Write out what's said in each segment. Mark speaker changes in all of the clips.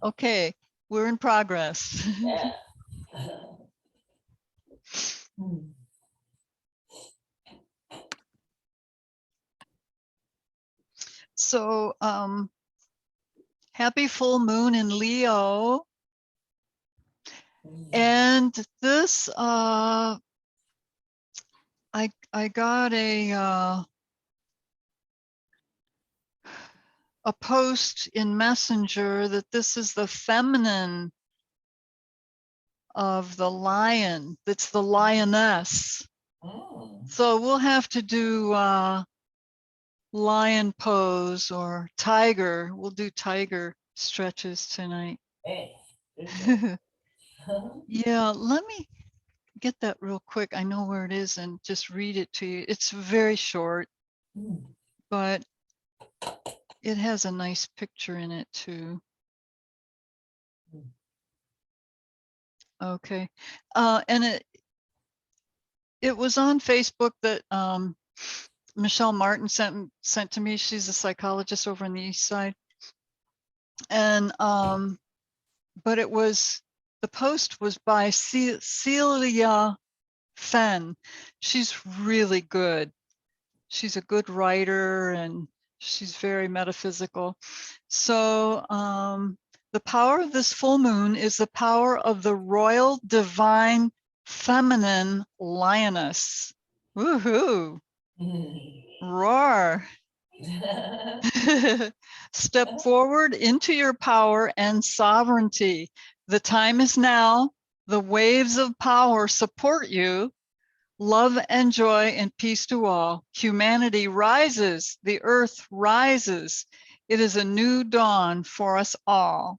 Speaker 1: Okay, we're in progress.
Speaker 2: Yeah.
Speaker 1: So, happy full moon in Leo. And this, I got a post in Messenger that this is the feminine of the lion. That's the lioness. So we'll have to do lion pose or tiger. We'll do tiger stretches tonight. Yeah, let me get that real quick. I know where it is and just read it to you. It's very short, but it has a nice picture in it too. Okay. And it was on Facebook that Michelle Martin sent to me. She's a psychologist over on the East Side. And but it was, the post was by Celia Fenn. She's really good. She's a good writer and she's very metaphysical. So the power of this full moon is the power of the royal divine feminine lioness. Woohoo! Roar! Step forward into your power and sovereignty. The time is now. The waves of power support you. Love and joy and peace to all. Humanity rises. The earth rises. It is a new dawn for us all.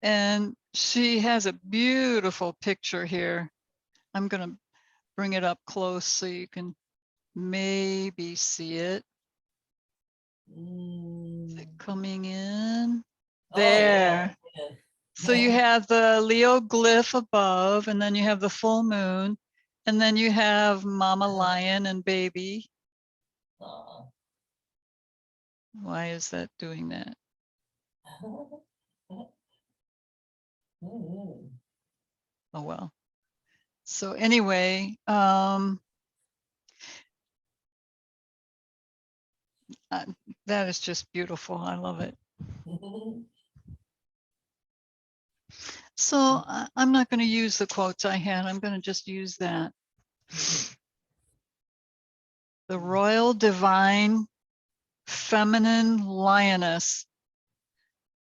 Speaker 1: And she has a beautiful picture here. I'm going to bring it up close so you can maybe see it. Is it coming in? There.
Speaker 2: Oh, yeah.
Speaker 1: So you have the Leo glyph above, and then you have the full moon, and then you have Mama Lion and baby. Why is that doing that? Oh, well. So anyway, that is just beautiful. I love it. So I'm not going to use the quotes I had. I'm going to just use that. The royal divine feminine lioness.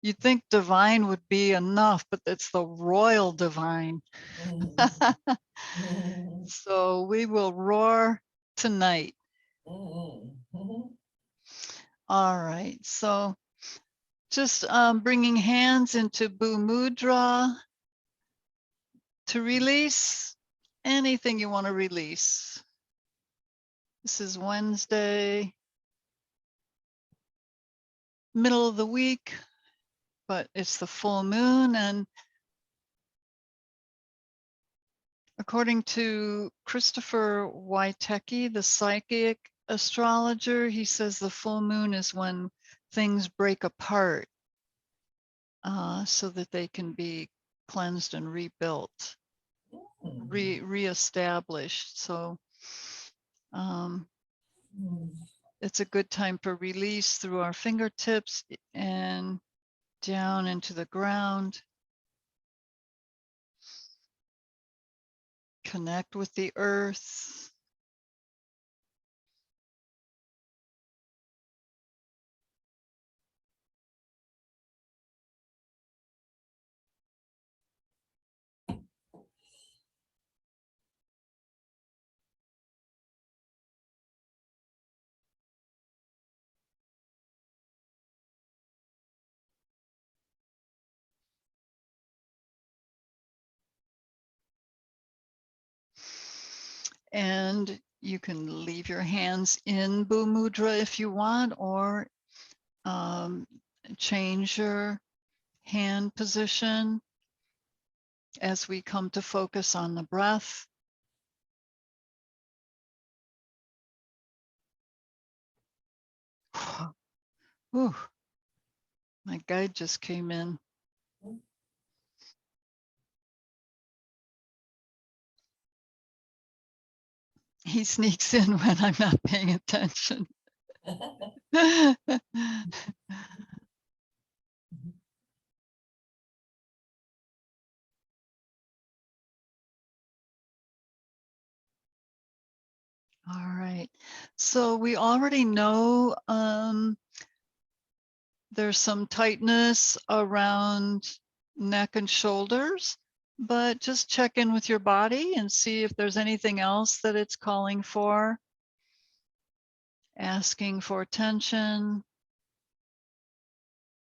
Speaker 1: You'd think divine would be enough, but it's the royal divine. So we will roar tonight. All right. So just bringing hands into Bhu Mudra to release anything you want to release. This is Wednesday, middle of the week, but it's the full moon. And according to Christopher Witecki, the psychic astrologer, he says the full moon is when things break apart so that they can be cleansed and rebuilt, reestablished. So it's a good time for release through our fingertips and down into the ground. Connect with the earth. And you can leave your hands in Bhu Mudra if you want, or change your hand position as we come to focus on the breath. Whew. My guide just came in. He sneaks in when I'm not paying attention. All right. So we already know there's some tightness around neck and shoulders, but just check in with your body and see if there's anything else that it's calling for, asking for tension,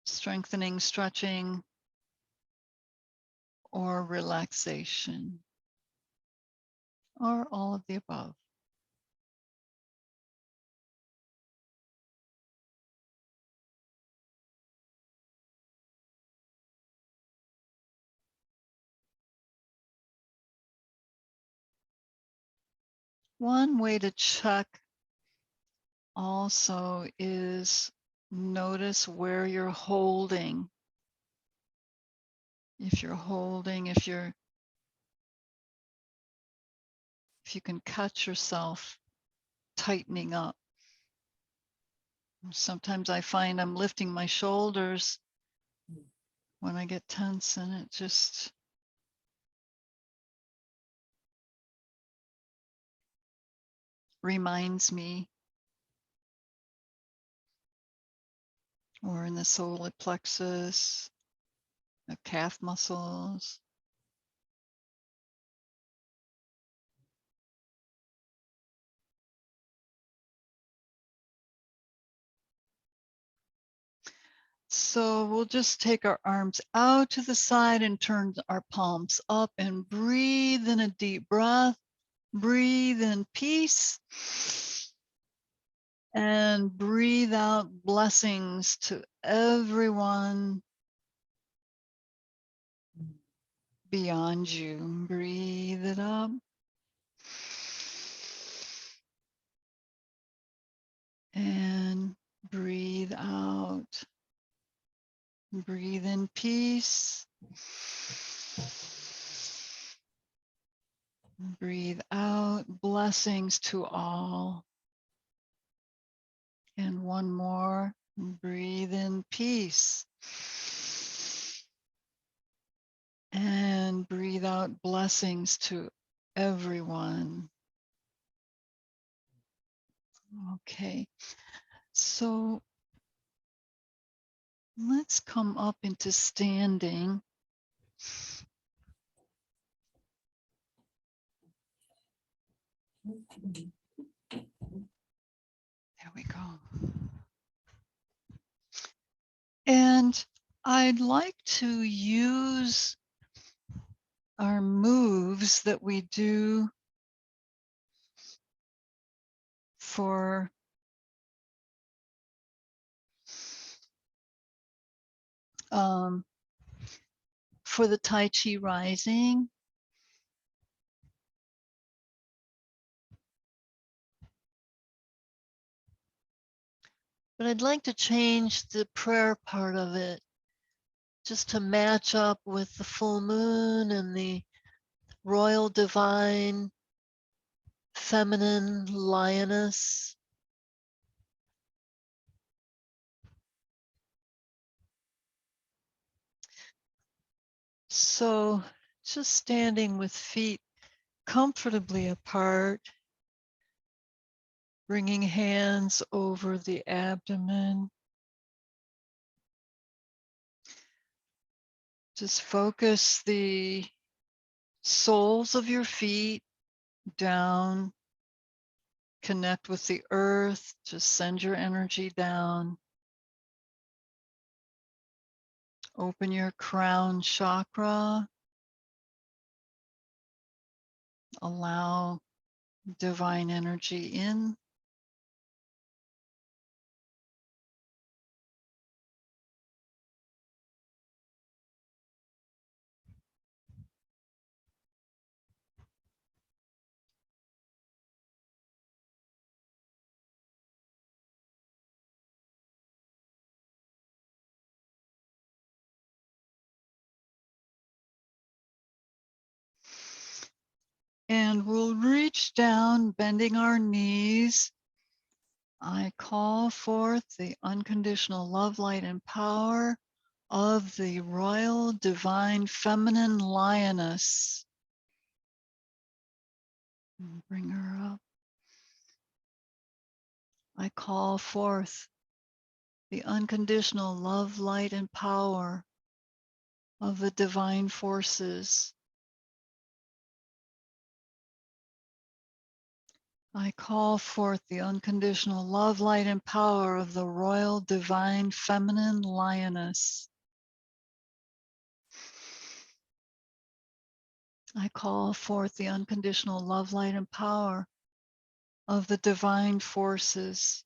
Speaker 1: strengthening, stretching, or relaxation, or all of the above. One way to check also is notice where you're holding. If you're holding, if you can catch yourself tightening up. Sometimes I find I'm lifting my shoulders when I get tense, and it just reminds me. Or in the solar plexus, the calf muscles. So we'll just take our arms out to the side and turn our palms up and breathe in a deep breath. Breathe in peace. And breathe out blessings to everyone beyond you. Breathe it up. And breathe out. Breathe in peace. Breathe out blessings to all. And one more. Breathe in peace. And breathe out blessings to everyone. Okay, so let's come up into standing. There we go. And I'd like to use our moves that we do for the Tai Chi Rising. But I'd like to change the prayer part of it just to match up with the full moon and the royal divine feminine lioness. So just standing with feet comfortably apart, bringing hands over the abdomen. Just focus the soles of your feet down, connect with the earth, just send your energy down. Open your crown chakra. Allow divine energy in. And we'll reach down, bending our knees. I call forth the unconditional love, light, and power of the royal, divine, feminine lioness. Bring her up. I call forth the unconditional love, light, and power of the divine forces. I call forth the unconditional love, light, and power of the royal, divine, feminine lioness. I call forth the unconditional love, light, and power of the divine forces.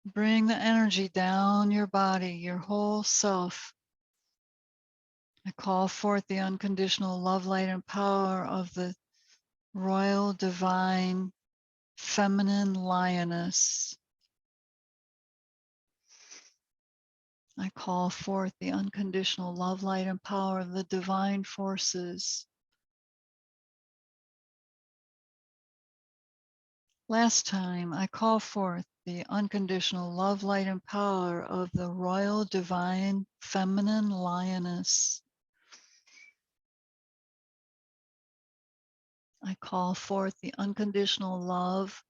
Speaker 1: Bring the energy down your body, your whole self. I call forth the unconditional love, light, and power of the royal, divine, feminine lioness. I call forth the unconditional love, light, and power of the divine forces. Last time, I call forth the unconditional love, light, and power of the royal, divine, feminine lioness. I call forth the unconditional love,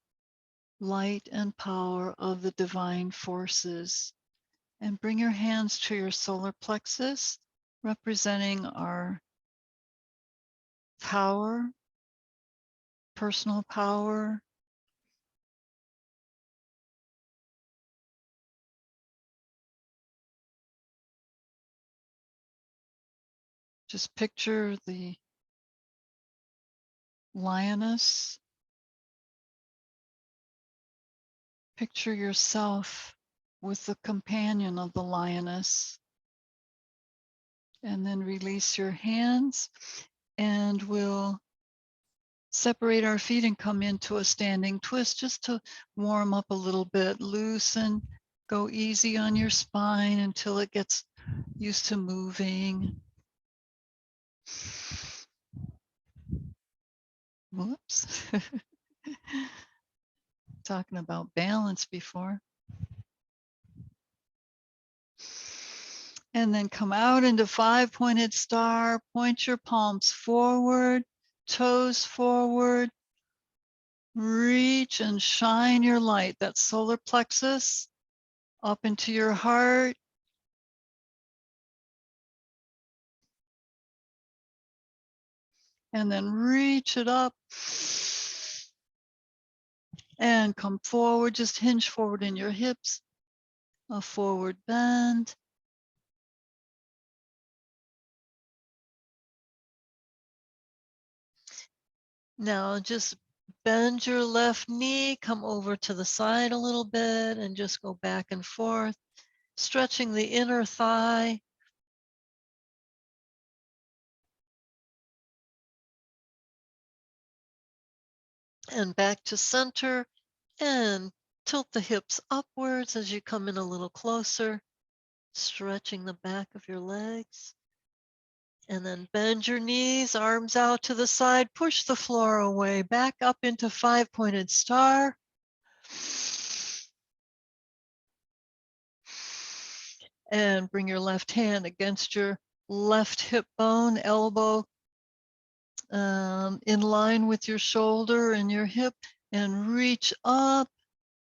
Speaker 1: light, and power of the divine forces. And bring your hands to your solar plexus, representing our power, personal power. Just picture the lioness. Picture yourself with the companion of the lioness. And then release your hands, and we'll separate our feet and come into a standing twist just to warm up a little bit. Loosen, go easy on your spine until it gets used to moving. Whoops. Talking about balance before. And then come out into 5-pointed star. Point your palms forward, toes forward. Reach and shine your light, that solar plexus, up into your heart. And then reach it up and come forward. Just hinge forward in your hips, a forward bend. Now just bend your left knee, come over to the side a little bit, and just go back and forth, stretching the inner thigh. And back to center, and tilt the hips upwards as you come in a little closer, stretching the back of your legs. And then bend your knees, arms out to the side, push the floor away, back up into 5-pointed star. And bring your left hand against your left hip bone, elbow in line with your shoulder and your hip, and reach up,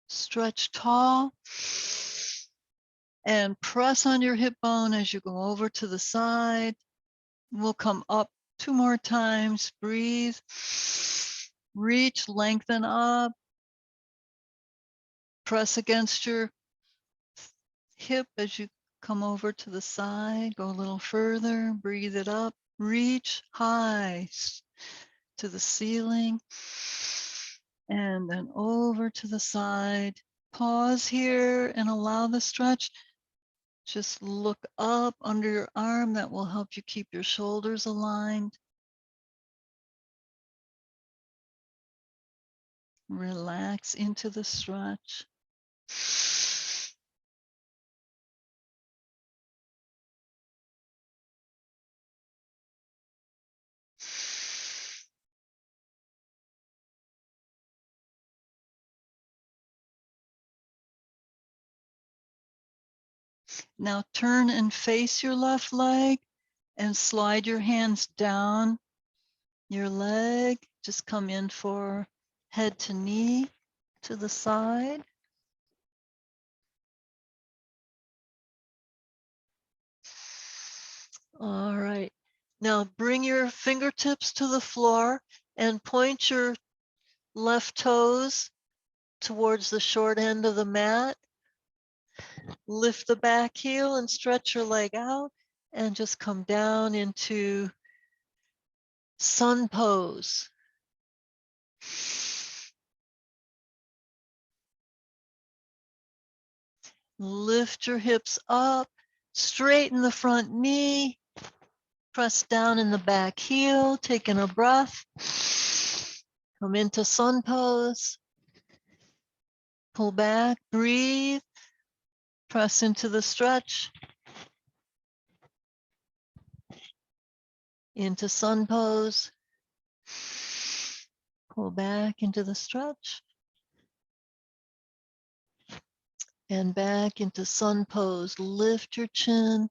Speaker 1: stretch tall, and press on your hip bone as you go over to the side. We'll come up 2 more times. Breathe. Reach, lengthen up. Press against your hip as you come over to the side. Go a little further. Breathe it up. Reach high to the ceiling. And then over to the side. Pause here and allow the stretch. Just look up under your arm. That will help you keep your shoulders aligned. Relax into the stretch. Now turn and face your left leg and slide your hands down your leg. Just come in for head to knee to the side. All right. Now bring your fingertips to the floor and point your left toes towards the short end of the mat. Lift the back heel and stretch your leg out and just come down into sun pose. Lift your hips up, straighten the front knee, press down in the back heel, taking a breath. Come into sun pose. Pull back, breathe, press into the stretch. Into sun pose. Pull back into the stretch. And back into sun pose. Lift your chin.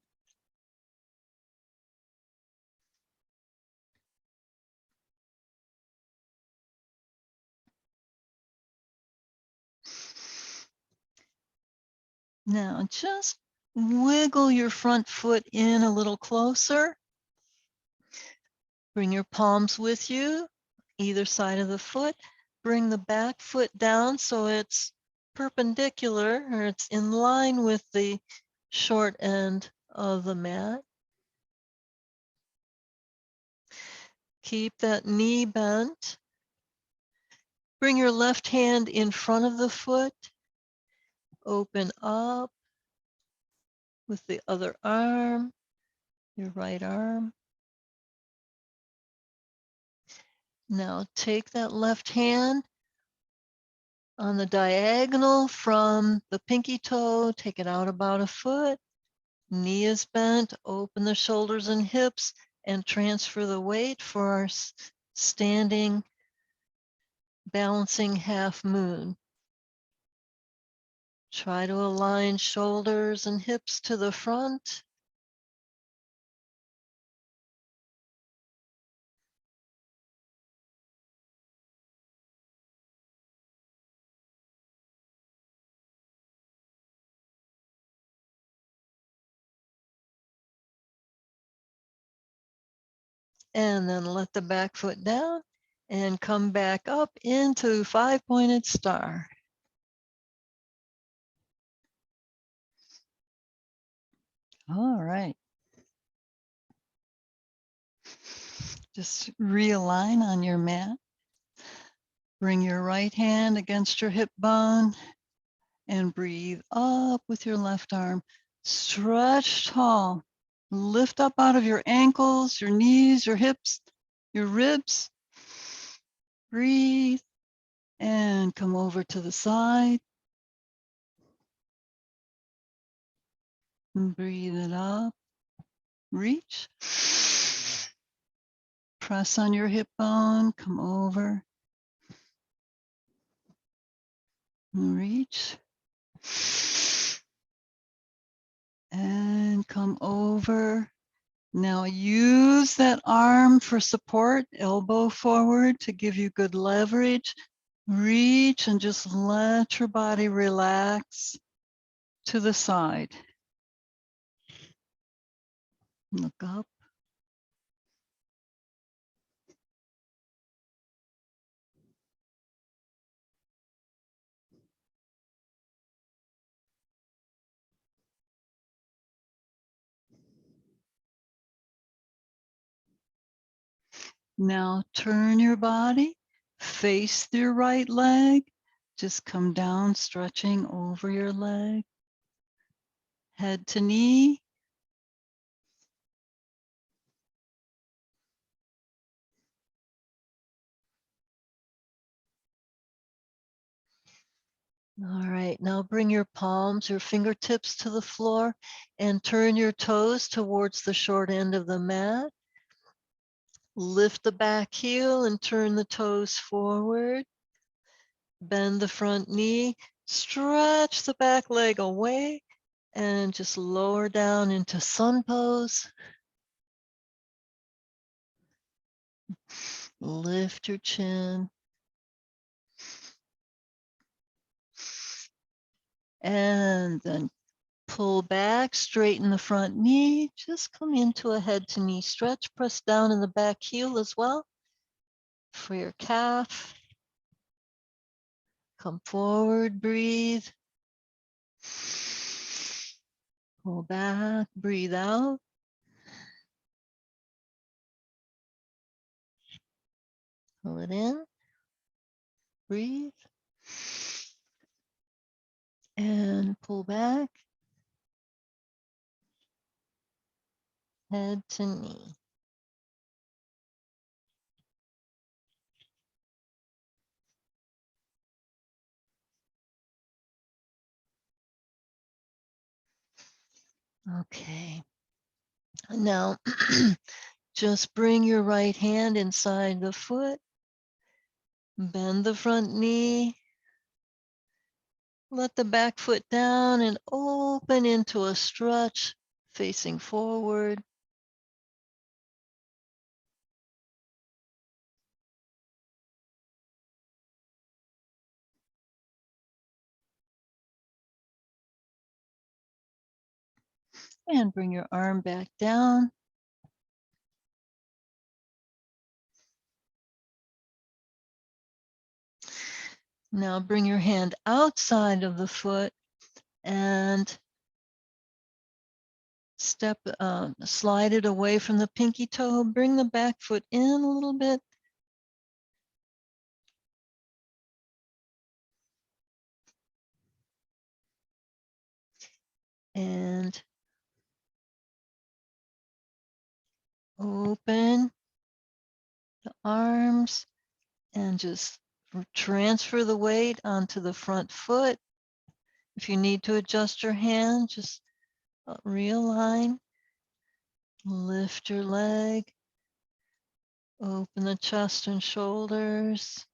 Speaker 1: Now just wiggle your front foot in a little closer. Bring your palms with you, either side of the foot. Bring the back foot down so it's perpendicular, or it's in line with the short end of the mat. Keep that knee bent. Bring your left hand in front of the foot. Open up with the other arm, your right arm. Now take that left hand on the diagonal from the pinky toe, take it out about a foot. Knee is bent, open the shoulders and hips, and transfer the weight for our standing, balancing half moon. Try to align shoulders and hips to the front. And then let the back foot down and come back up into five-pointed star. All right. Just realign on your mat. Bring your right hand against your hip bone and breathe up with your left arm. Stretch tall. Lift up out of your ankles, your knees, your hips, your ribs. Breathe and come over to the side. And breathe it up. Reach. Press on your hip bone. Come over. Reach. And come over. Now use that arm for support, elbow forward to give you good leverage. Reach and just let your body relax to the side. Look up. Now turn your body, face your right leg. Just come down, stretching over your leg. Head to knee. All right, now bring your palms, your fingertips to the floor and turn your toes towards the short end of the mat. Lift the back heel and turn the toes forward. Bend the front knee, stretch the back leg away And just lower down into sun pose. Lift your chin. And then pull back, straighten the front knee. Just come into a head to knee stretch. Press down in the back heel as well for your calf. Come forward, breathe. Pull back, breathe out. Pull it in, breathe. And pull back, head to knee. Okay. Now, just bring your right hand inside the foot. Bend the front knee. Let the back foot down and open into a stretch facing forward. And bring your arm back down. Now bring your hand outside of the foot and slide it away from the pinky toe. Bring the back foot in a little bit. And open the arms and just transfer the weight onto the front foot. If you need to adjust your hand, just realign. Lift your leg. Open the chest and shoulders.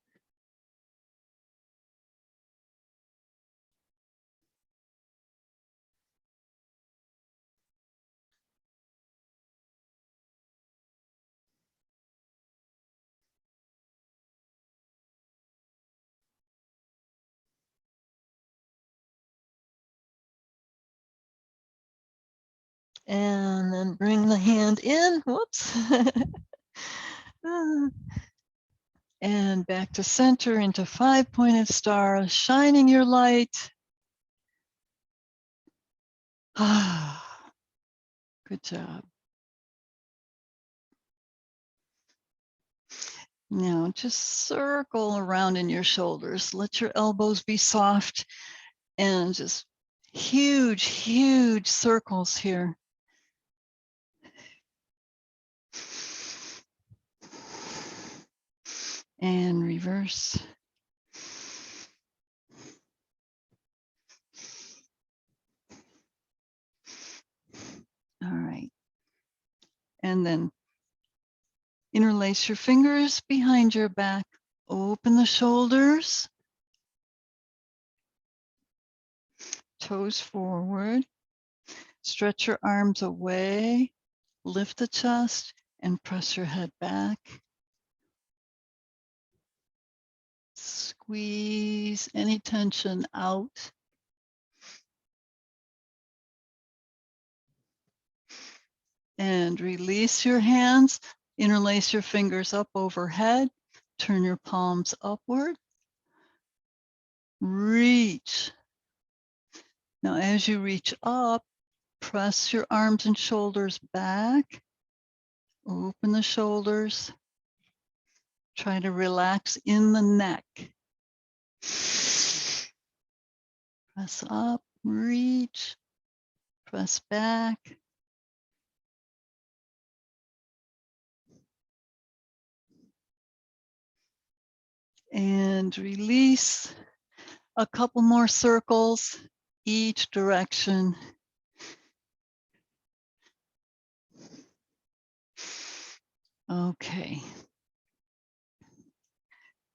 Speaker 1: And then bring the hand in. Whoops. And back to center into 5-pointed star, shining your light. Good job. Now just circle around in your shoulders. Let your elbows be soft and just huge, huge circles here. And reverse. All right. And then interlace your fingers behind your back. Open the shoulders. Toes forward. Stretch your arms away. Lift the chest and press your head back. Squeeze any tension out. And release your hands. Interlace your fingers up overhead. Turn your palms upward. Reach. Now, as you reach up, press your arms and shoulders back. Open the shoulders. Try to relax in the neck. Press up, reach, press back. And release. A couple more circles, each direction. Okay.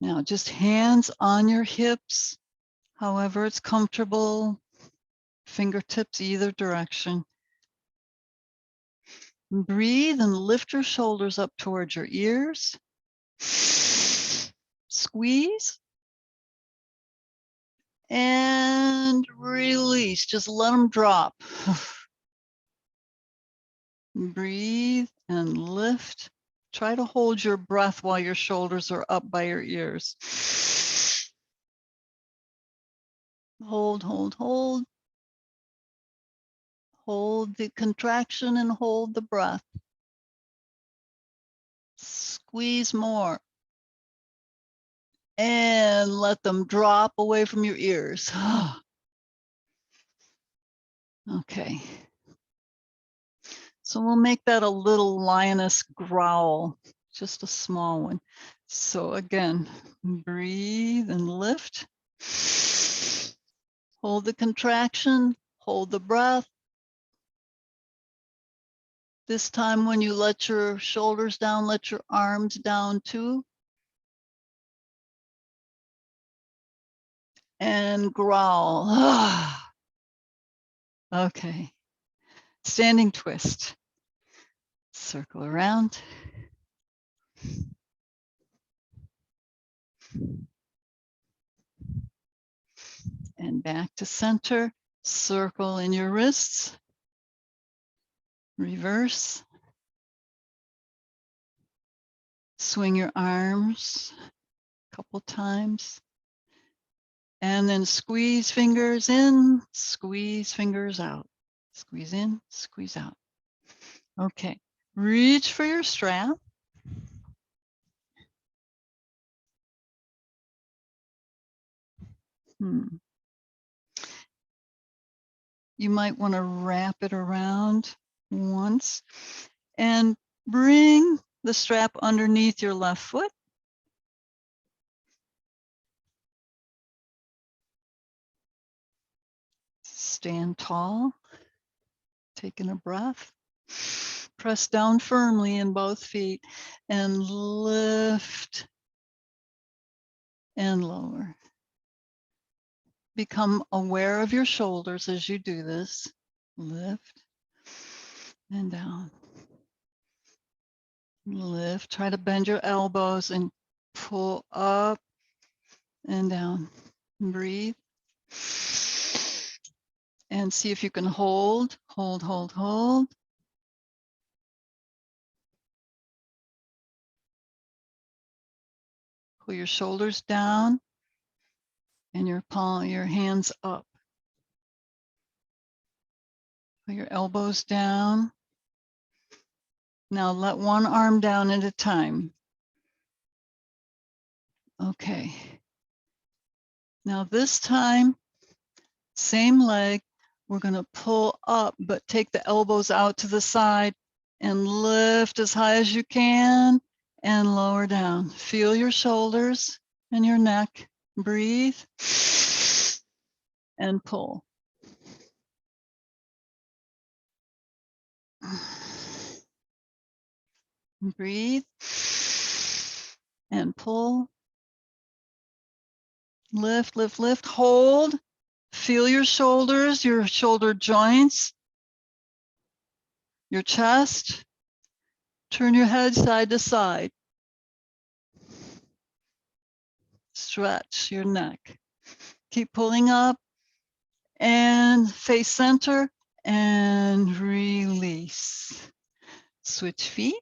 Speaker 1: Now just hands on your hips, however it's comfortable. fingertips either direction. Breathe and lift your shoulders up towards your ears. Squeeze. And release. Just let them drop. Breathe and lift. Try to hold your breath while your shoulders are up by your ears. Hold, hold, hold. Hold the contraction and hold the breath. Squeeze more. And let them drop away from your ears. Okay. So we'll make that a little lioness growl, just a small one. So again, breathe and lift. Hold the contraction, hold the breath. This time when you let your shoulders down, let your arms down too. And growl. Okay. Standing twist. Circle around. And back to center. Circle in your wrists. Reverse. Swing your arms a couple times. And then squeeze fingers in, squeeze fingers out. Squeeze in, squeeze out. Okay, reach for your strap. You might want to wrap it around once and bring the strap underneath your left foot. Stand tall, taking a breath. Press down firmly in both feet and lift and lower. Become aware of your shoulders as you do this. Lift and down. Lift. Try to bend your elbows and pull up and down. Breathe. And see if you can hold, hold, hold, hold. Pull your shoulders down and your palm, your hands up. Put your elbows down. Now let one arm down at a time. Okay. Now this time, same leg, we're going to pull up, but take the elbows out to the side and lift as high as you can and lower down. Feel your shoulders and your neck. Breathe and pull. Breathe and pull. Lift, lift, lift, hold. Feel your shoulders, your shoulder joints, your chest. Turn your head side to side. Stretch your neck. Keep pulling up and face center and release. Switch feet.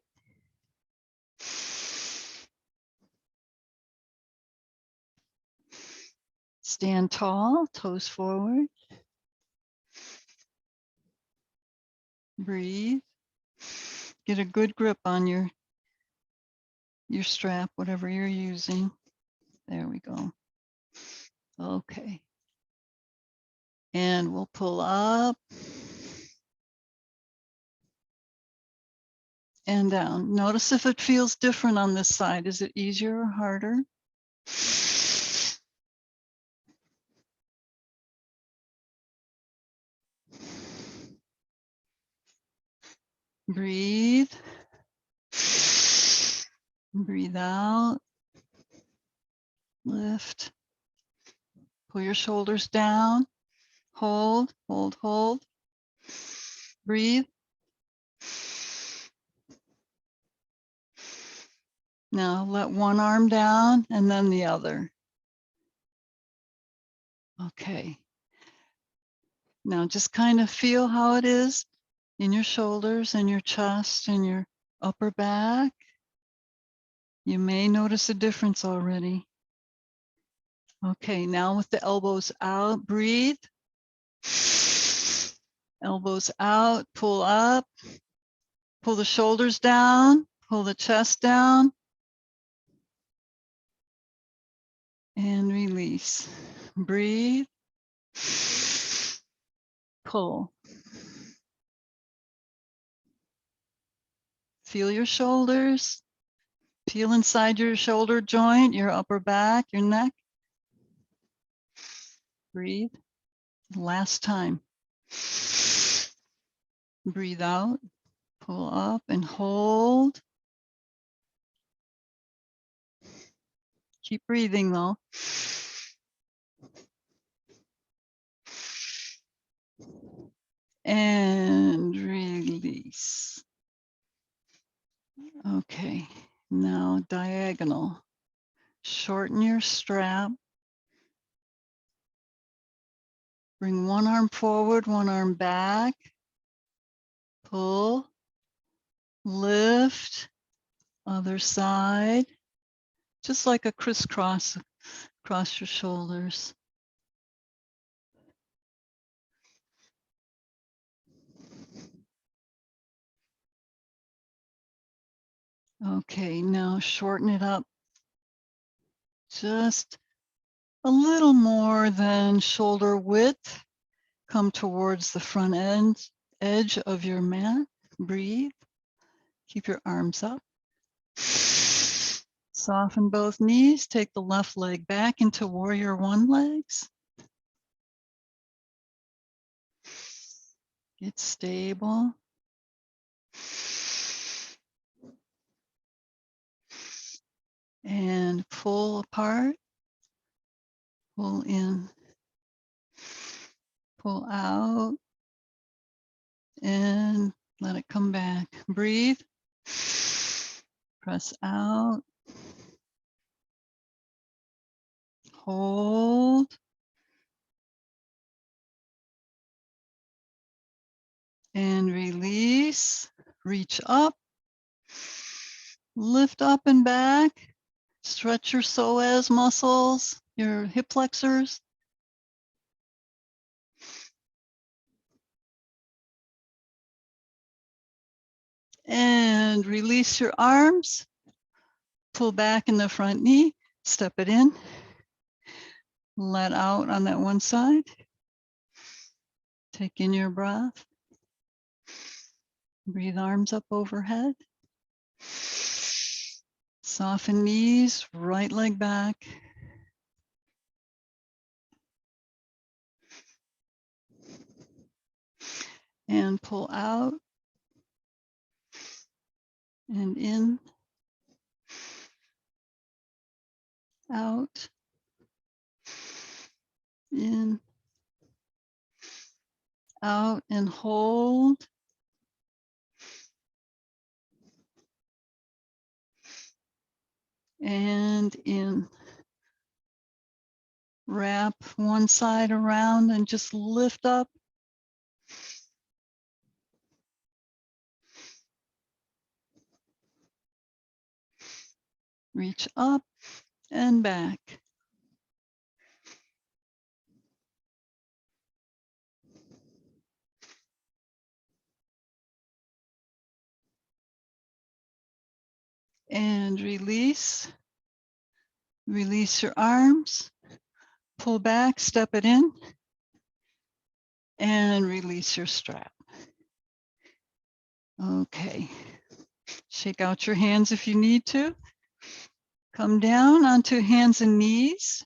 Speaker 1: Stand tall, toes forward. Breathe. Get a good grip on your strap, whatever you're using. There we go. Okay. And we'll pull up and down. Notice if it feels different on this side. Is it easier or harder? Breathe. Breathe out. Lift. Pull your shoulders down. Hold, hold, hold. Breathe. Now let one arm down and then the other. Okay. Now just kind of feel how it is in your shoulders and your chest and your upper back. You may notice a difference already. Okay, now with the elbows out, breathe. Elbows out, pull up, pull the shoulders down, pull the chest down, and release. Breathe, pull. Feel your shoulders, feel inside your shoulder joint, your upper back, your neck. Breathe. Last time. Breathe out, pull up and hold. Keep breathing though. And release. Okay, now diagonal. Shorten your strap. Bring one arm forward, one arm back. Pull, lift, other side. Just like a crisscross across your shoulders. Okay, now shorten it up just a little more than shoulder width. Come towards the front edge of your mat. Breathe. Keep your arms up. Soften both knees. Take the left leg back into warrior one legs. Get stable. And pull apart. Pull in. Pull out. And let it come back. Breathe. Press out. Hold. And release. Reach up. Lift up and back. Stretch your psoas muscles, your hip flexors. And release your arms. Pull back in the front knee. Step it in. Let out on that one side. Take in your breath. Breathe arms up overhead. Soften knees, right leg back. And pull out. And in. Out. In. Out and hold. And in. Wrap one side around and just lift up. Reach up and back. And release. Release your arms. Pull back, step it in. And release your strap. Okay. Shake out your hands if you need to. Come down onto hands and knees.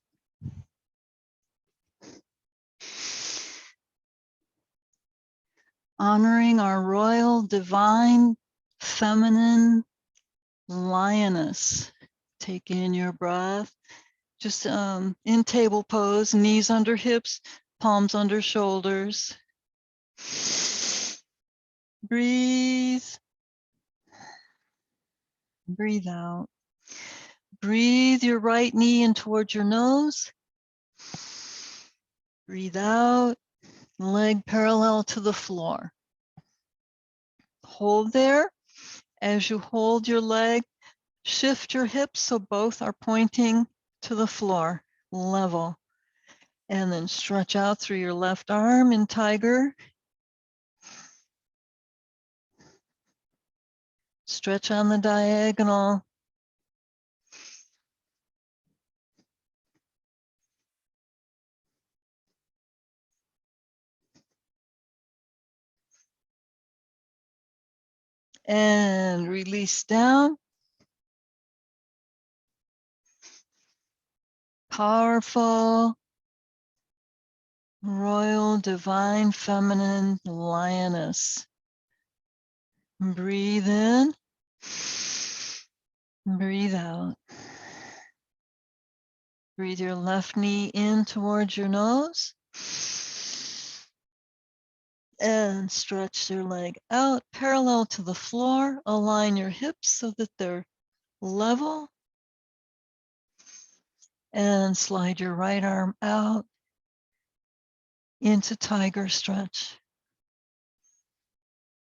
Speaker 1: Honoring our royal, divine, feminine lioness. Take in your breath. Just in table pose, knees under hips, palms under shoulders. Breathe. Breathe out. Breathe your right knee in towards your nose. Breathe out. Leg parallel to the floor. Hold there. As you hold your leg, shift your hips so both are pointing to the floor, level. And then stretch out through your left arm in tiger. Stretch on the diagonal. And release down. Powerful, royal, divine, feminine lioness. Breathe in. Breathe out. Breathe your left knee in towards your nose. And stretch your leg out parallel to the floor. Align your hips so that they're level. And slide your right arm out into tiger stretch.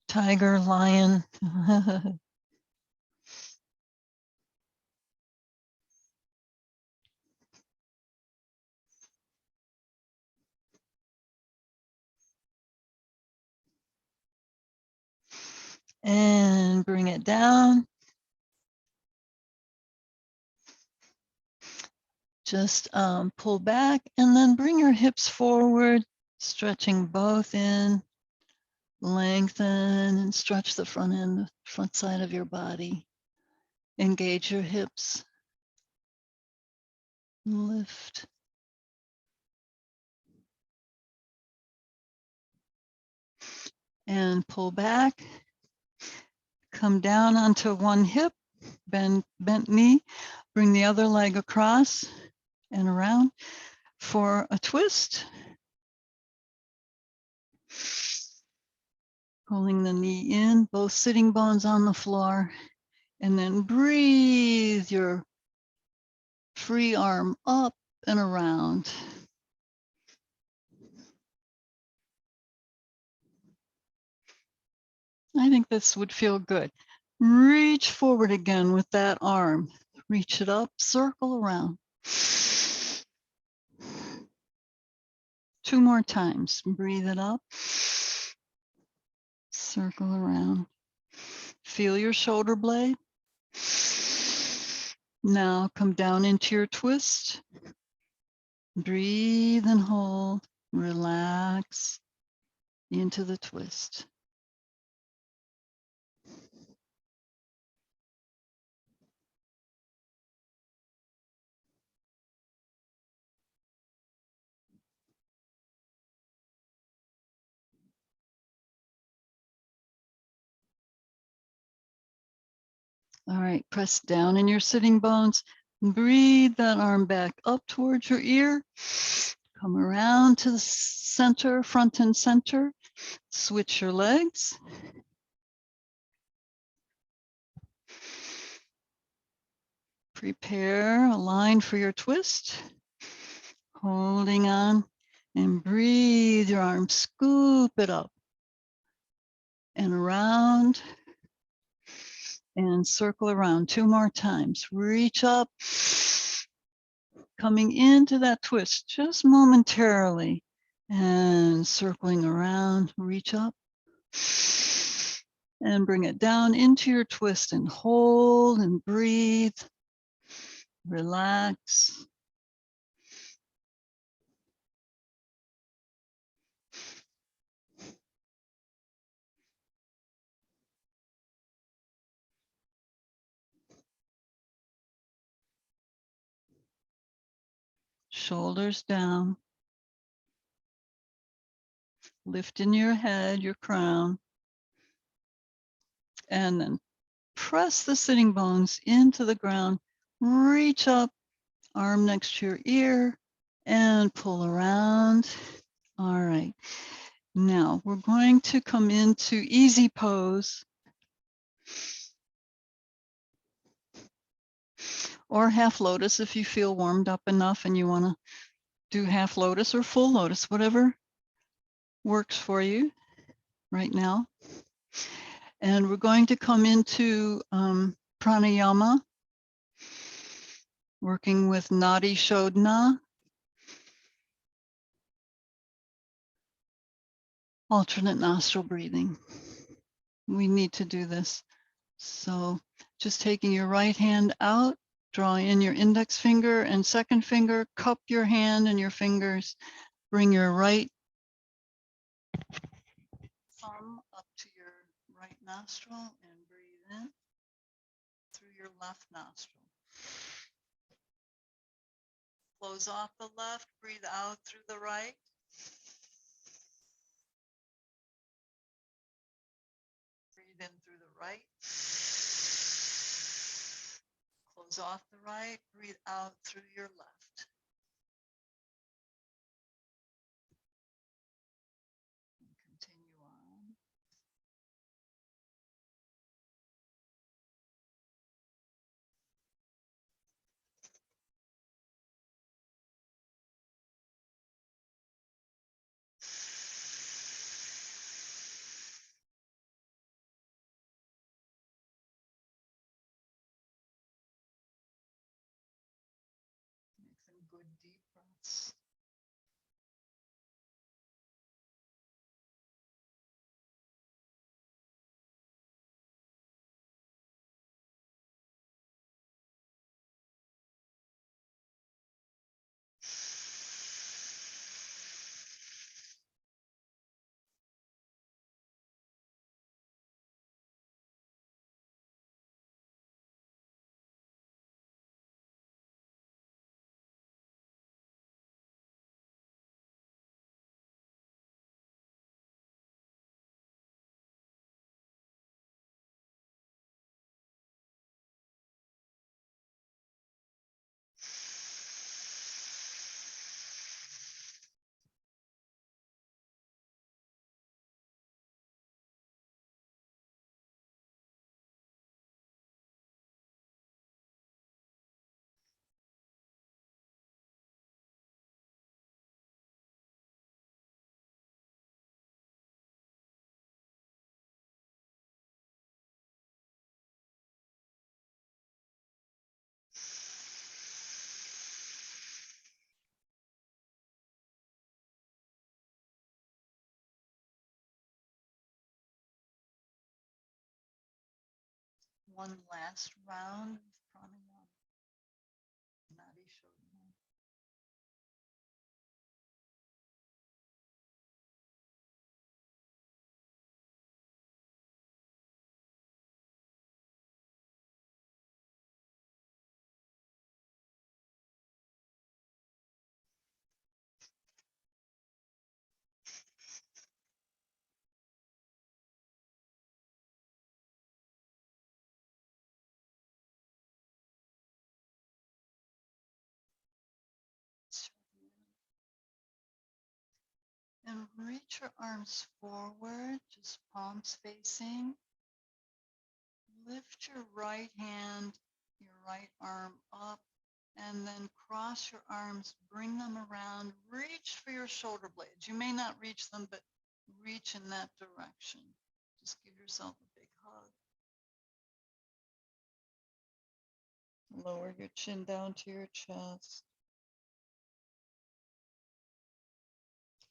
Speaker 1: Tiger, lion. And bring it down. Just pull back and then bring your hips forward, stretching both in, lengthen and stretch the front end, front side of your body. Engage your hips. Lift. And pull back. Come down onto one hip, bent knee. Bring the other leg across and around for a twist. Pulling the knee in, both sitting bones on the floor. And then breathe your free arm up and around. I think this would feel good. Reach forward again with that arm. Reach it up, circle around. 2 more times. Breathe it up. Circle around. Feel your shoulder blade. Now come down into your twist. Breathe and hold. Relax into the twist. All right, press down in your sitting bones. Breathe that arm back up towards your ear. Come around to the center, front and center. Switch your legs. Prepare, align for your twist. Holding on and breathe your arm, scoop it up and around and circle around 2 more times. Reach up, coming into that twist just momentarily and circling around, reach up and bring it down into your twist and hold and breathe, relax. Shoulders down. Lifting your head, your crown. And then press the sitting bones into the ground. Reach up, arm next to your ear, and pull around. All right. Now we're going to come into easy pose or half lotus if you feel warmed up enough and you want to do half lotus or full lotus, whatever works for you right now. And we're going to come into pranayama, working with Nadi Shodhana, alternate nostril breathing. We need to do this. So just taking your right hand out, draw in your index finger and second finger, cup your hand and your fingers, bring your right thumb up to your right nostril and breathe in through your left nostril. Close off the left, breathe out through the right. Breathe in through the right. Close off the right, breathe out through your left. And continue on. Make some good deep breaths. One last round of pranayama. Nadi Shodhana. And reach your arms forward, just palms facing. Lift your right hand, your right arm up, and then cross your arms, bring them around, reach for your shoulder blades. You may not reach them, but reach in that direction. Just give yourself a big hug. Lower your chin down to your chest.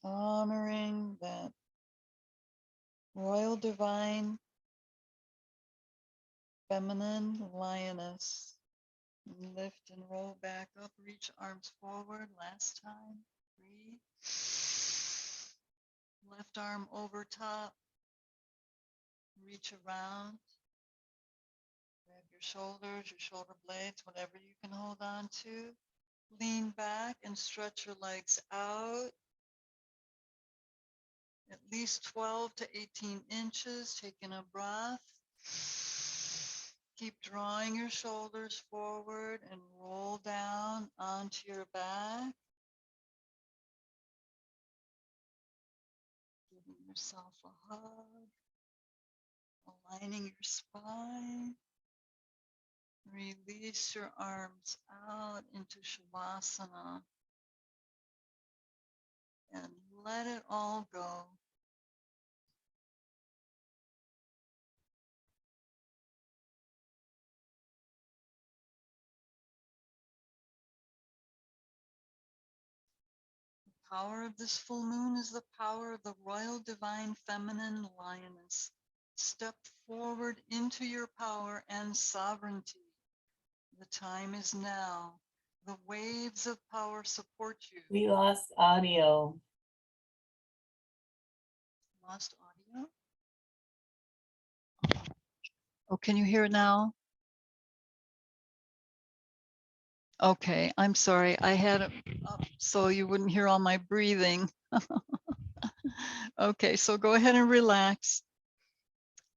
Speaker 1: Honoring that royal divine feminine lioness. Lift and roll back up, reach arms forward. Last time, breathe. Left arm over top, reach around. Grab your shoulders, your shoulder blades, whatever you can hold on to. Lean back and stretch your legs out. At least 12 to 18 inches, taking a breath. Keep drawing your shoulders forward and roll down onto your back. yourself a hug, aligning your spine. Release your arms out into Shavasana and let it all go. The power of this full moon is the power of the royal divine feminine lioness. Step forward into your power and sovereignty. The time is now. The waves of power support you.
Speaker 2: We lost audio.
Speaker 1: Lost audio? Oh, can you hear it now? Okay, I'm sorry. I had it up so you wouldn't hear all my breathing. Okay, so go ahead and relax.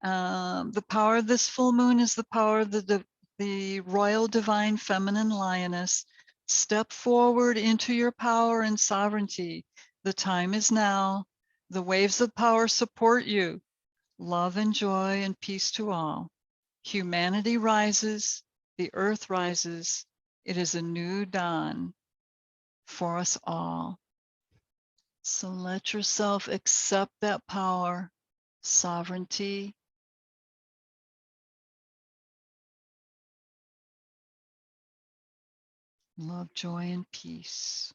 Speaker 1: The power of this full moon is the power of the royal divine feminine lioness. Step forward into your power and sovereignty. The time is now. The waves of power support you. Love and joy and peace to all. Humanity rises, the earth rises. It is a new dawn for us all. So let yourself accept that power, sovereignty, love, joy, and peace.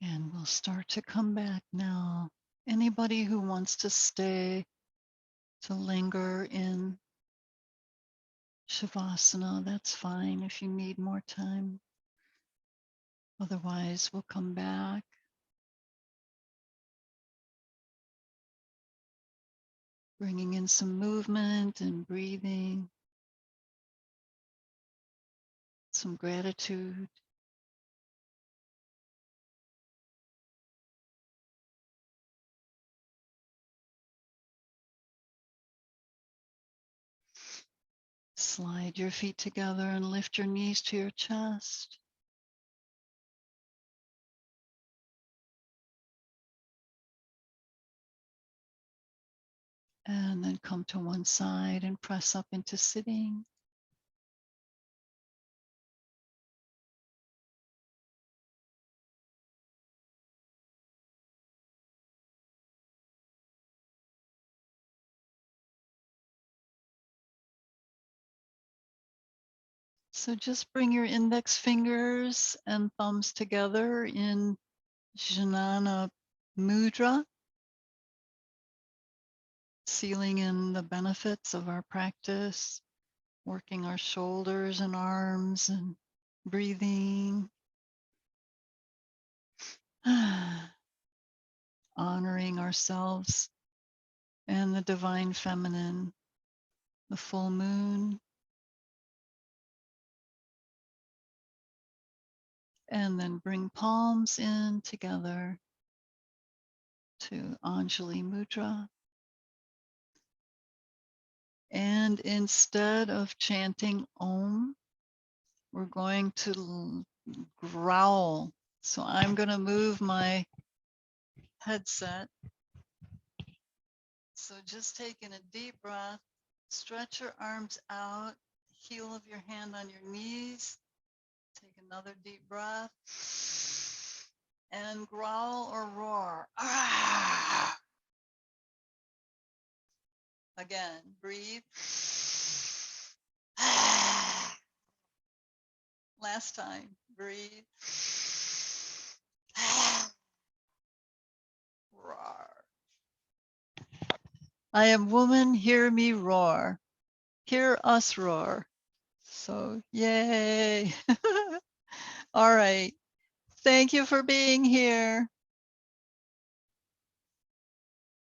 Speaker 1: And we'll start to come back now. Anybody who wants to stay, to linger in Shavasana, that's fine if you need more time. Otherwise, we'll come back. Bringing in some movement and breathing, some gratitude. Slide your feet together and lift your knees to your chest. And then come to one side and press up into sitting. So just bring your index fingers and thumbs together in Jnana Mudra, sealing in the benefits of our practice, working our shoulders and arms and breathing, honoring ourselves and the divine feminine, the full moon, and then bring palms in together to Anjali Mudra. And instead of chanting Om, we're going to growl. So I'm going to move my headset. So just taking a deep breath, stretch your arms out, heel of your hand on your knees. Take another deep breath and growl or roar. Ah! Again, breathe. Ah! Last time, breathe. Ah! Roar. I am woman, hear me roar. Hear us roar. So, yay. All right. Thank you for being here.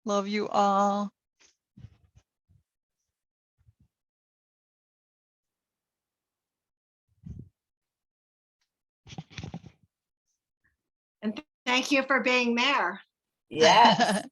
Speaker 1: Love you all.
Speaker 3: And thank you for being mayor.
Speaker 2: Yes.